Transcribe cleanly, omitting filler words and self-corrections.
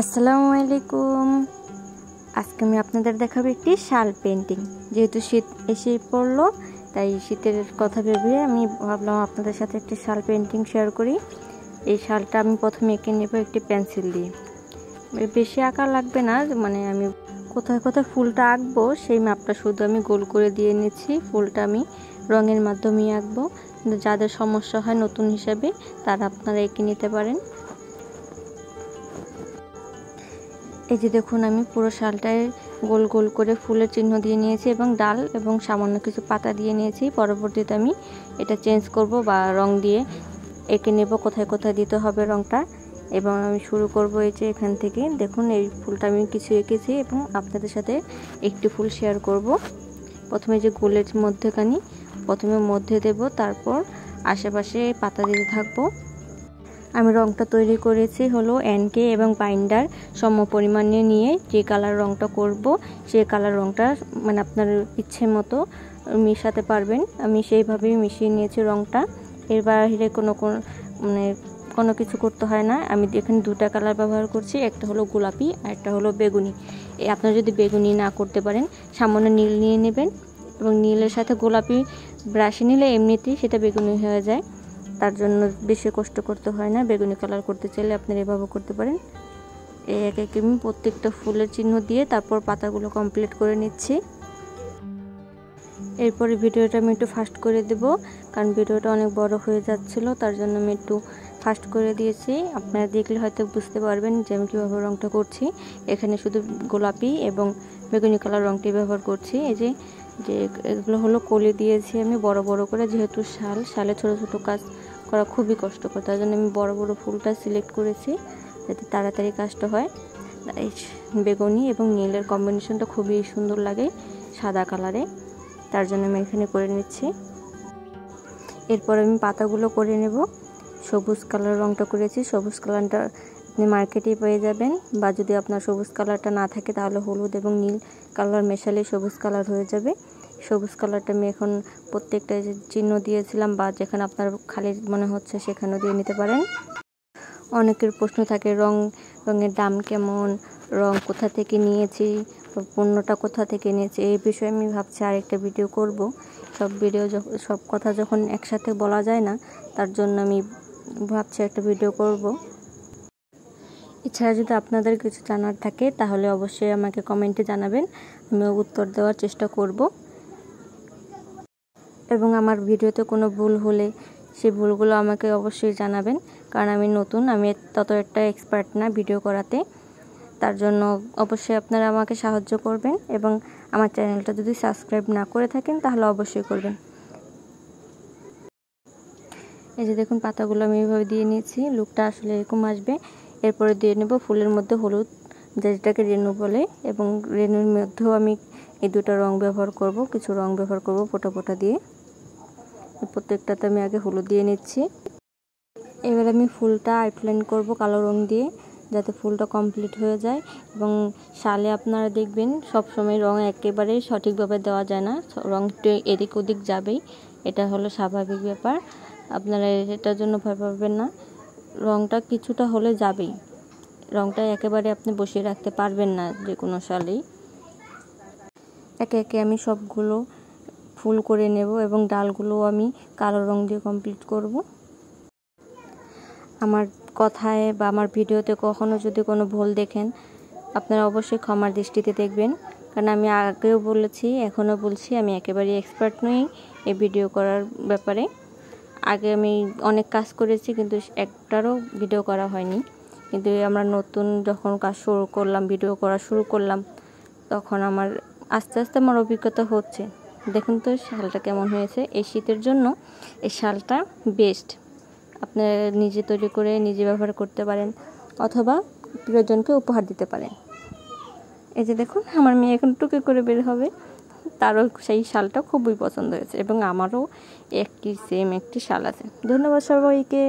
আসসালামু আলাইকুম। আজকে আমি আপনাদের দেখাবো একটি শাল পেন্টিং। যেহেতু শীত এসে পড়লো, তাই শীতের কথা ভেবে আমি ভাবলাম আপনাদের সাথে একটি শাল পেন্টিং শেয়ার করি। এই শালটা আমি প্রথমে এঁকে নেব একটি পেন্সিল দিয়ে। বেশি আঁকা লাগবে না, মানে আমি কোথায় কোথায় ফুলটা আঁকবো সেই মাপটা শুধু আমি গোল করে দিয়ে নিচ্ছি। ফুলটা আমি রঙের মাধ্যমেই আঁকবো, কিন্তু যাদের সমস্যা হয় নতুন হিসাবে তারা আপনারা এঁকে নিতে পারেন। এই যে দেখুন, আমি পুরো শালটায় গোল গোল করে ফুলের চিহ্ন দিয়ে নিয়েছি এবং ডাল এবং সামান্য কিছু পাতা দিয়ে নিয়েছি। পরবর্তীতে আমি এটা চেঞ্জ করব বা রং দিয়ে এঁকে নেব কোথায় কোথায় দিতে হবে রংটা। এবং আমি শুরু করব এই যে এখান থেকে। দেখুন, এই ফুলটা আমি কিছু এঁকেছি এবং আপনাদের সাথে একটি ফুল শেয়ার করব। প্রথমে যে গোলের মধ্যেখানি প্রথমে মধ্যে দেব, তারপর আশেপাশে পাতা দিতে থাকবো। আমি রংটা তৈরি করেছি হলো এনকে এবং বাইন্ডার সম পরিমাণে নিয়ে যে কালার রংটা করব সেই কালার রংটা মানে আপনার ইচ্ছে মতো মিশাতে পারবেন। আমি সেইভাবেই মিশিয়ে নিয়েছি রংটা। এর বাইরে কোনো কিছু করতে হয় না। আমি এখানে দুটা কালার ব্যবহার করছি, একটা হলো গোলাপি আর একটা হলো বেগুনি। আপনারা যদি বেগুনি না করতে পারেন সামান্য নীল নিয়ে নেবেন এবং নীলের সাথে গোলাপি ব্রাশে নিলে এমনিতেই সেটা বেগুনি হয়ে যায়, তার জন্য বেশি কষ্ট করতে হয় না। বেগুনি কালার করতে চাইলে আপনারা এভাবে করতে পারেন। এই এক এক আমি প্রত্যেকটা ফুলের চিহ্ন দিয়ে তারপর পাতাগুলো কমপ্লিট করে নিচ্ছি। এরপরে ভিডিওটা আমি একটু ফাস্ট করে দেব, কারণ ভিডিওটা অনেক বড় হয়ে যাচ্ছিল, তার জন্য আমি একটু ফাস্ট করে দিয়েছি। আপনারা দেখলে হয়তো বুঝতে পারবেন যে আমি কীভাবে রংটা করছি। এখানে শুধু গোলাপি এবং বেগুনি কালার রংটি ব্যবহার করছি। এই যে এগুলো হলো কলি দিয়েছি আমি বড় বড় করে, যেহেতু শালে ছোট ছোট কাজ করা খুবই কষ্টকর, তার জন্য আমি বড় বড় ফুলটা সিলেক্ট করেছি যাতে তাড়াতাড়ি কাজটা হয়। এই বেগুনি এবং নীলের কম্বিনেশনটা খুবই সুন্দর লাগে সাদা কালারে, তার জন্য আমি এখানে করে নিচ্ছি। এরপর আমি পাতাগুলো করে নেব। সবুজ কালার রংটা করেছি। সবুজ কালারটা আপনি মার্কেটেই পেয়ে যাবেন, বা যদি আপনার সবুজ কালারটা না থাকে তাহলে হলুদ এবং নীল কালার মেশালে সবুজ কালার হয়ে যাবে। সবুজ কালারটা আমি এখন প্রত্যেকটা যে চিহ্ন দিয়েছিলাম বা যেখানে আপনার খালি মনে হচ্ছে সেখানেও দিয়ে নিতে পারেন। অনেকের প্রশ্ন থাকে রঙের দাম কেমন, রং কোথা থেকে নিয়েছি, পণ্যটা কোথা থেকে নিয়েছি, এই বিষয়ে আমি ভাবছি আরেকটা ভিডিও করব। সব কথা যখন একসাথে বলা যায় না, তার জন্য আমি ভাবছি একটা ভিডিও করব। এছাড়া যদি আপনাদের কিছু জানার থাকে তাহলে অবশ্যই আমাকে কমেন্টে জানাবেন, আমি উত্তর দেওয়ার চেষ্টা করব। এবং আমার ভিডিওতে কোনো ভুল হলে সেই ভুলগুলো আমাকে অবশ্যই জানাবেন, কারণ আমি নতুন, আমি তত একটা এক্সপার্ট না ভিডিও করাতে। তার জন্য অবশ্যই আপনারা আমাকে সাহায্য করবেন এবং আমার চ্যানেলটা যদি সাবস্ক্রাইব না করে থাকেন তাহলে অবশ্যই করবেন। এই যে দেখুন, পাতাগুলো আমি এইভাবে দিয়ে নিয়েছি, লুকটা আসলে এরকম আসবে। এরপরে দিয়ে নেব ফুলের মধ্যে হলুদ, যেটাকে রেনু বলে, এবং রেনুর মধ্যেও আমি এই দুটো রং ব্যবহার করব, কিছু রং ব্যবহার করব ফোঁটা ফোঁটা দিয়ে। প্রত্যেকটাতে আমি আগে হলুদ দিয়ে নিচ্ছি। এবার আমি ফুলটা আউটলাইন করব কালো রং দিয়ে, যাতে ফুলটা কমপ্লিট হয়ে যায়। এবং শালে আপনারা দেখবেন সব সময় রং একেবারে সঠিকভাবে দেওয়া যায় না, রং এদিক ওদিক যাবেই, এটা হলো স্বাভাবিক ব্যাপার। আপনারা এটার জন্য ভয় পাবেন না, রংটা কিছুটা হলে যাবেই, রংটা একেবারে আপনি বসিয়ে রাখতে পারবেন না যে কোনো শালেই। একে একে আমি সবগুলো ফুল করে নেব এবং ডালগুলো আমি কালো রং দিয়ে কমপ্লিট করব। আমার কথায় বা আমার ভিডিওতে কখনো যদি কোনো ভুল দেখেন আপনারা অবশ্যই ক্ষমার দৃষ্টিতে দেখবেন, কারণ আমি আগেও বলেছি এখনও বলছি আমি একেবারেই এক্সপার্ট নই এই ভিডিও করার ব্যাপারে। আগে আমি অনেক কাজ করেছি কিন্তু একটারও ভিডিও করা হয়নি, কিন্তু আমরা নতুন যখন কাজ শুরু করলাম, ভিডিও করা শুরু করলাম, তখন আমার আস্তে আস্তে আমার অভিজ্ঞতা হচ্ছে। দেখুন তো শালটা কেমন হয়েছে। এই শীতের জন্য এই শালটা বেস্ট, আপনারা নিজে তৈরি করে নিজে ব্যবহার করতে পারেন অথবা প্রিয়জনকে উপহার দিতে পারেন। এই যে দেখুন, আমার মেয়ে এখন টুকে করে বের হবে, তারও সেই শালটা খুবই পছন্দ হয়েছে এবং আমারও সেম একটি শাল আছে। ধন্যবাদ সবাইকে।